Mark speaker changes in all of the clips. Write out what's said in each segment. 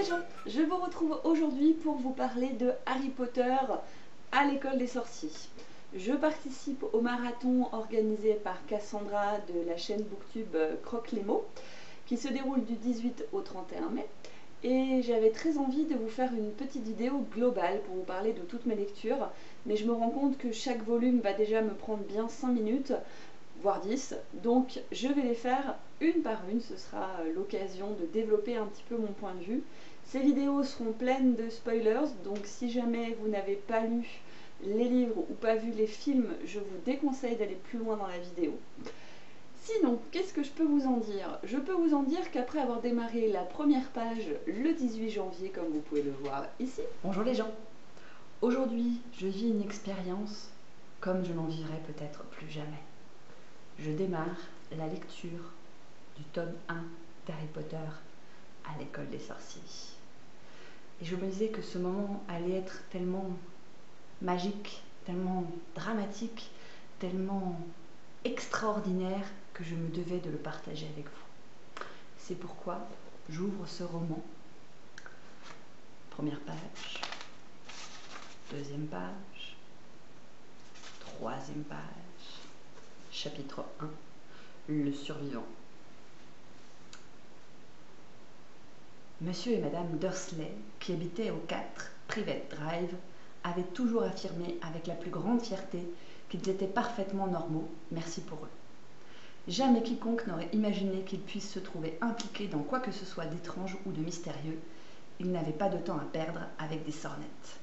Speaker 1: les gens, je vous retrouve aujourd'hui pour vous parler de Harry Potter à l'école des sorciers. Je participe au marathon organisé par Cassandra de la chaîne Booktube Croque les mots, qui se déroule du 18 au 31 mai. Et j'avais très envie de vous faire une petite vidéo globale pour vous parler de toutes mes lectures, mais je me rends compte que chaque volume va déjà me prendre bien 5 minutes, voire 10, donc je vais les faire une par une. Ce sera l'occasion de développer un petit peu mon point de vue. Ces vidéos seront pleines de spoilers, donc si jamais vous n'avez pas lu les livres ou pas vu les films, je vous déconseille d'aller plus loin dans la vidéo. Sinon, qu'est-ce que je peux vous en dire? Je peux vous en dire qu'après avoir démarré la première page le 18 janvier, comme vous pouvez le voir ici.
Speaker 2: Bonjour les gens. Aujourd'hui, je vis une expérience comme je n'en vivrai peut-être plus jamais. Je démarre la lecture du tome 1 d'Harry Potter à l'école des sorciers. Et je me disais que ce moment allait être tellement magique, tellement dramatique, tellement extraordinaire que je me devais de le partager avec vous. C'est pourquoi j'ouvre ce roman. Première page, deuxième page, troisième page, chapitre 1, le survivant. Monsieur et Madame Dursley, qui habitaient au 4 Privet Drive, avaient toujours affirmé avec la plus grande fierté qu'ils étaient parfaitement normaux, merci pour eux. Jamais quiconque n'aurait imaginé qu'ils puissent se trouver impliqués dans quoi que ce soit d'étrange ou de mystérieux. Ils n'avaient pas de temps à perdre avec des sornettes.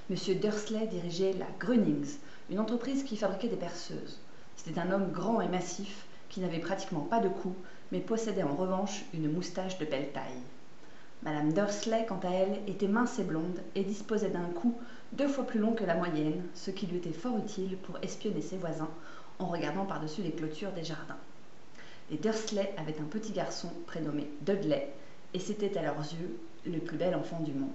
Speaker 2: Monsieur Dursley dirigeait la Grunnings, une entreprise qui fabriquait des perceuses. C'était un homme grand et massif qui n'avait pratiquement pas de cou, mais possédait en revanche une moustache de belle taille. Madame Dursley, quant à elle, était mince et blonde et disposait d'un cou 2 fois plus long que la moyenne, ce qui lui était fort utile pour espionner ses voisins en regardant par-dessus les clôtures des jardins. Les Dursley avaient un petit garçon prénommé Dudley, et c'était à leurs yeux le plus bel enfant du monde.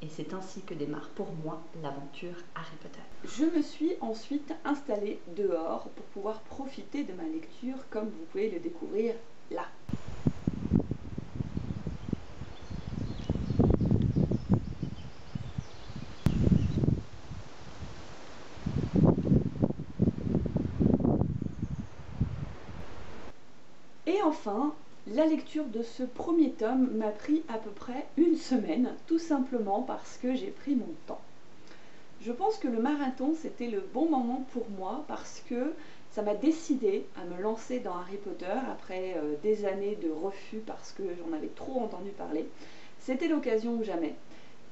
Speaker 2: Et c'est ainsi que démarre pour moi l'aventure Harry Potter.
Speaker 1: Je me suis ensuite installée dehors pour pouvoir profiter de ma lecture comme vous pouvez le découvrir là. Et enfin, la lecture de ce premier tome m'a pris à peu près une semaine, tout simplement parce que j'ai pris mon temps. Je pense que le marathon, c'était le bon moment pour moi parce que ça m'a décidé à me lancer dans Harry Potter après des années de refus parce que j'en avais trop entendu parler. C'était l'occasion ou jamais.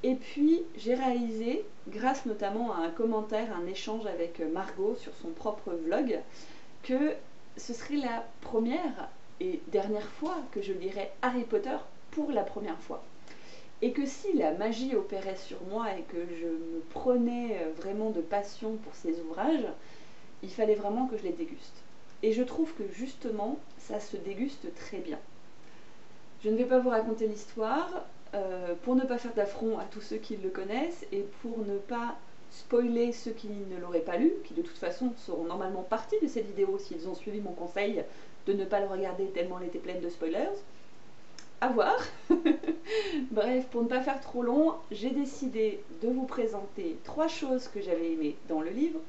Speaker 1: Et puis j'ai réalisé, grâce notamment à un commentaire, un échange avec Margot sur son propre vlog, que ce serait la première et dernière fois que je lirais Harry Potter pour la première fois. Et que si la magie opérait sur moi et que je me prenais vraiment de passion pour ces ouvrages, il fallait vraiment que je les déguste. Et je trouve que justement, ça se déguste très bien. Je ne vais pas vous raconter l'histoire, pour ne pas faire d'affront à tous ceux qui le connaissent et pour ne pas spoiler ceux qui ne l'auraient pas lu, qui de toute façon seront normalement partis de cette vidéo s'ils ont suivi mon conseil de ne pas le regarder tellement elle était pleine de spoilers. À voir. Bref, pour ne pas faire trop long, j'ai décidé de vous présenter 3 choses que j'avais aimées dans le livre,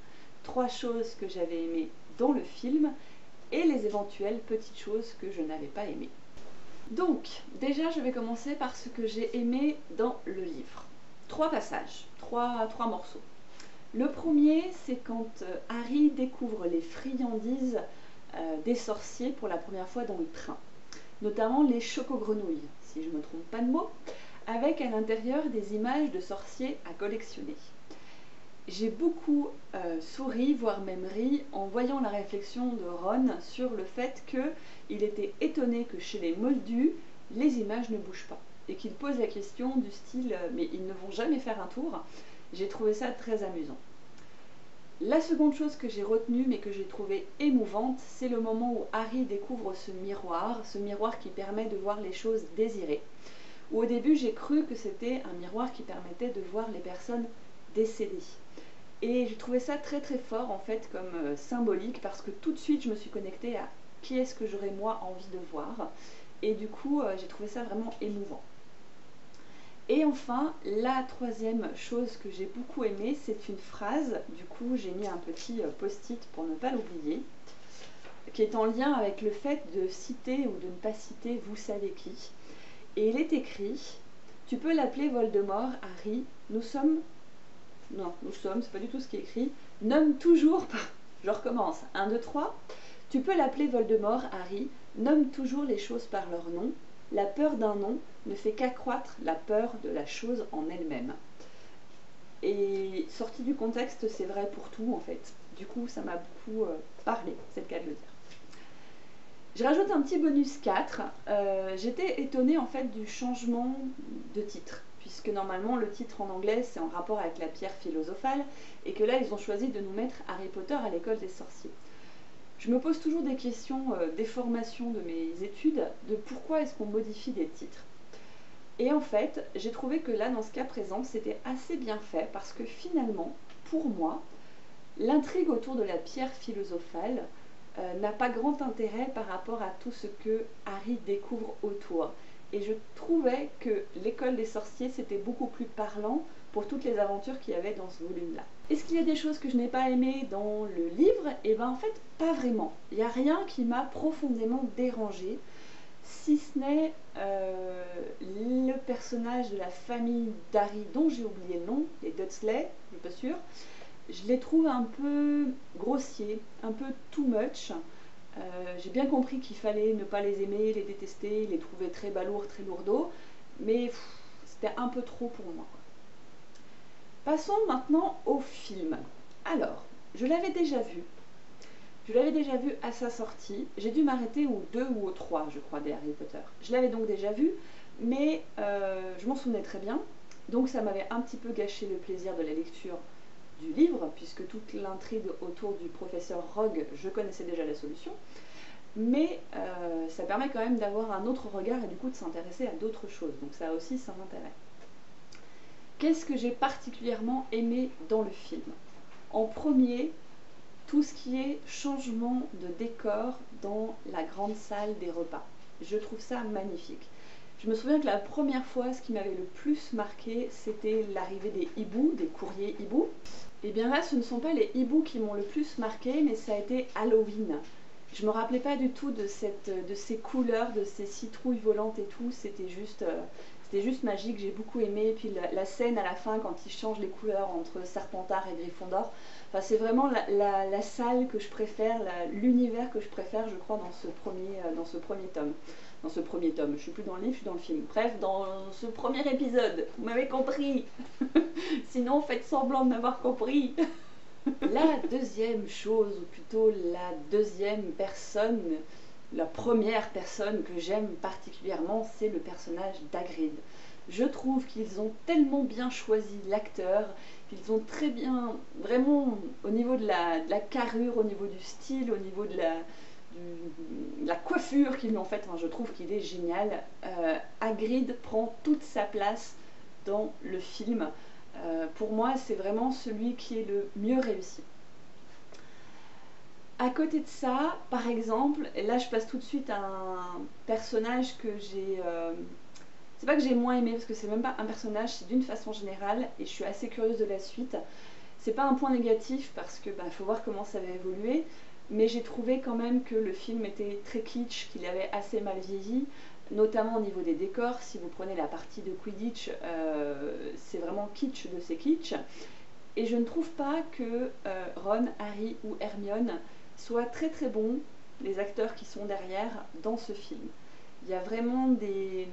Speaker 1: 3 choses que j'avais aimées dans le film et les éventuelles petites choses que je n'avais pas aimées. Donc, déjà, je vais commencer par ce que j'ai aimé dans le livre. 3 passages, 3 morceaux. Le premier, c'est quand Harry découvre les friandises des sorciers pour la première fois dans le train. Notamment les choco-grenouilles, si je ne me trompe pas de mot, avec à l'intérieur des images de sorciers à collectionner. J'ai beaucoup souri, voire même ri, en voyant la réflexion de Ron sur le fait qu'il était étonné que chez les Moldus, les images ne bougent pas. Et qu'il pose la question du style « mais ils ne vont jamais faire un tour ». J'ai trouvé ça très amusant. La seconde chose que j'ai retenue, mais que j'ai trouvée émouvante, c'est le moment où Harry découvre ce miroir qui permet de voir les choses désirées. Où au début, j'ai cru que c'était un miroir qui permettait de voir les personnes décédées. Et j'ai trouvé ça très très fort en fait comme symbolique parce que tout de suite je me suis connectée à qui est-ce que j'aurais moi envie de voir. et du coup j'ai trouvé ça vraiment émouvant. Et enfin, la troisième chose que j'ai beaucoup aimée, c'est une phrase, du coup j'ai mis un petit post-it pour ne pas l'oublier, qui est en lien avec le fait de citer ou de ne pas citer vous savez qui. Et il est écrit: tu peux l'appeler Voldemort, Harry, nous sommes, c'est pas du tout ce qui est écrit, nomme toujours, je recommence, 1, 2, 3, tu peux l'appeler Voldemort, Harry, nomme toujours les choses par leur nom, la peur d'un nom ne fait qu'accroître la peur de la chose en elle-même. Et sorti du contexte, c'est vrai pour tout en fait. Du coup, ça m'a beaucoup parlé, c'est le cas de le dire. Je rajoute un petit bonus 4. J'étais étonnée en fait du changement de titre, puisque normalement le titre en anglais c'est en rapport avec la pierre philosophale, et que là ils ont choisi de nous mettre Harry Potter à l'école des sorciers. Je me pose toujours des questions des formations de mes études, de pourquoi est-ce qu'on modifie des titres. Et en fait, j'ai trouvé que là, dans ce cas présent, c'était assez bien fait, parce que finalement, pour moi, l'intrigue autour de la pierre philosophale n'a pas grand intérêt par rapport à tout ce que Harry découvre autour. Et je trouvais que l'école des sorciers, c'était beaucoup plus parlant pour toutes les aventures qu'il y avait dans ce volume-là. Est-ce qu'il y a des choses que je n'ai pas aimées dans le livre? Eh bien en fait, pas vraiment. Il n'y a rien qui m'a profondément dérangée, si ce n'est le personnage de la famille d'Harry, dont j'ai oublié le nom, les Dudley, je ne suis pas sûre. Je les trouve un peu grossiers, un peu too much. J'ai bien compris qu'il fallait ne pas les aimer, les détester, les trouver très balourds, très lourdeaux, mais c'était un peu trop pour moi. Passons maintenant au film. Alors, je l'avais déjà vu. Je l'avais déjà vu à sa sortie. J'ai dû m'arrêter au 2 ou au 3, je crois, des Harry Potter. Je l'avais donc déjà vu, mais je m'en souvenais très bien. Donc ça m'avait un petit peu gâché le plaisir de la lecture du livre, puisque toute l'intrigue autour du professeur Rogue, je connaissais déjà la solution. Mais ça permet quand même d'avoir un autre regard et du coup de s'intéresser à d'autres choses. Donc ça aussi, ça m'intéresse. Qu'est-ce que j'ai particulièrement aimé dans le film? En premier, tout ce qui est changement de décor dans la grande salle des repas. Je trouve ça magnifique. Je me souviens que la première fois, ce qui m'avait le plus marqué, c'était l'arrivée des hiboux, des courriers hiboux. Et bien là, ce ne sont pas les hiboux qui m'ont le plus marqué, mais ça a été Halloween. Je me rappelais pas du tout de ces couleurs, de ces citrouilles volantes et tout. C'était juste magique, j'ai beaucoup aimé. Et puis la scène à la fin, quand ils changent les couleurs entre Serpentard et Gryffondor, enfin, c'est vraiment la salle que je préfère, l'univers que je préfère, je crois, dans ce premier tome. Dans ce premier tome, je suis plus dans le livre, je suis dans le film. Bref, dans ce premier épisode, vous m'avez compris. Sinon, faites semblant de m'avoir compris. La deuxième chose, ou plutôt la deuxième personne, la première personne que j'aime particulièrement, c'est le personnage d'Hagrid. Je trouve qu'ils ont tellement bien choisi l'acteur, qu'ils ont très bien, vraiment au niveau de la carrure, au niveau du style, au niveau de la coiffure qu'ils lui ont faite, enfin, je trouve qu'il est génial. Hagrid prend toute sa place dans le film. Pour moi, c'est vraiment celui qui est le mieux réussi. À côté de ça, par exemple, et là je passe tout de suite à un personnage que j'ai... c'est pas que j'ai moins aimé, parce que c'est même pas un personnage, c'est d'une façon générale, et je suis assez curieuse de la suite. C'est pas un point négatif, parce que faut voir comment ça va évoluer, mais j'ai trouvé quand même que le film était très kitsch, qu'il avait assez mal vieilli, notamment au niveau des décors. Si vous prenez la partie de Quidditch, c'est vraiment kitsch de ces kitsch. Et je ne trouve pas que Ron, Harry ou Hermione soient très très bons, les acteurs qui sont derrière, dans ce film. Il y a vraiment des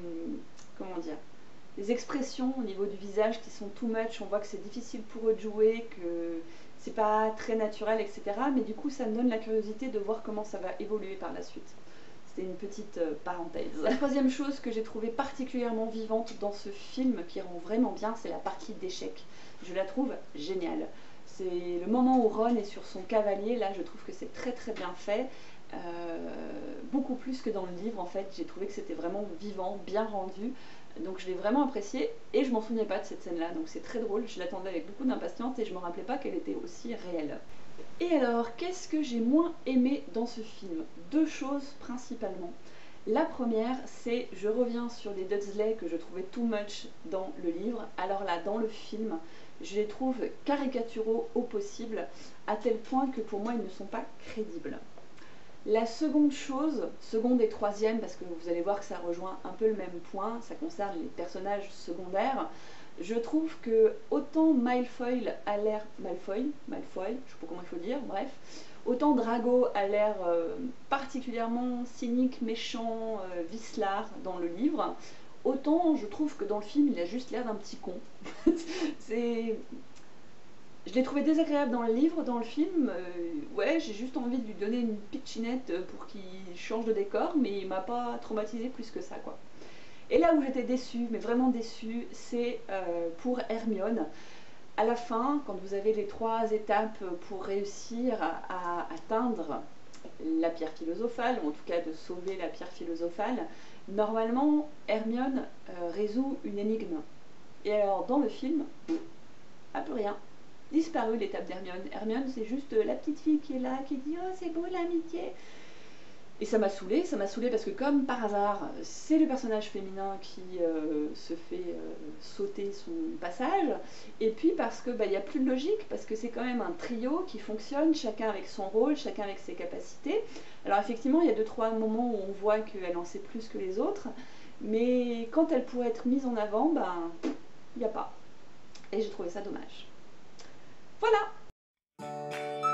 Speaker 1: expressions au niveau du visage qui sont too much. On voit que c'est difficile pour eux de jouer, que c'est pas très naturel, etc. Mais du coup, ça me donne la curiosité de voir comment ça va évoluer par la suite. C'était une petite parenthèse. La troisième chose que j'ai trouvée particulièrement vivante dans ce film, qui rend vraiment bien, c'est la partie d'échecs. Je la trouve géniale. C'est le moment où Ron est sur son cavalier, là je trouve que c'est très très bien fait. Beaucoup plus que dans le livre en fait. J'ai trouvé que c'était vraiment vivant, bien rendu. Donc je l'ai vraiment apprécié et je m'en souvenais pas de cette scène-là. Donc c'est très drôle, je l'attendais avec beaucoup d'impatience et je me rappelais pas qu'elle était aussi réelle. Et alors, qu'est-ce que j'ai moins aimé dans ce film? Deux choses principalement. La première, c'est je reviens sur les Dudley que je trouvais too much dans le livre. Alors là, dans le film, je les trouve caricaturaux au possible, à tel point que pour moi, ils ne sont pas crédibles. La seconde chose, seconde et troisième, parce que vous allez voir que ça rejoint un peu le même point, ça concerne les personnages secondaires, je trouve que autant Malfoy a l'air... Malfoy, je sais pas comment il faut dire, bref, autant Drago a l'air particulièrement cynique, méchant, vicelard dans le livre, autant je trouve que dans le film, il a juste l'air d'un petit con. C'est... Je l'ai trouvé désagréable dans le livre, dans le film, ouais, j'ai juste envie de lui donner une pitchinette pour qu'il change de décor, mais il m'a pas traumatisé plus que ça, quoi. Et là où j'étais déçue, mais vraiment déçue, c'est pour Hermione. À la fin, quand vous avez les 3 étapes pour réussir à atteindre la pierre philosophale, ou en tout cas de sauver la pierre philosophale, normalement, Hermione résout une énigme. Et alors, dans le film, plus rien. Disparu l'étape d'Hermione. Hermione, c'est juste la petite fille qui est là, qui dit « Oh, c'est beau l'amitié !» Et ça m'a saoulée parce que comme par hasard, c'est le personnage féminin qui se fait sauter son passage, et puis parce que il y a plus de logique, parce que c'est quand même un trio qui fonctionne, chacun avec son rôle, chacun avec ses capacités. Alors effectivement, il y a 2-3 moments où on voit qu'elle en sait plus que les autres, mais quand elle pourrait être mise en avant, il n'y a pas. Et j'ai trouvé ça dommage. Voilà!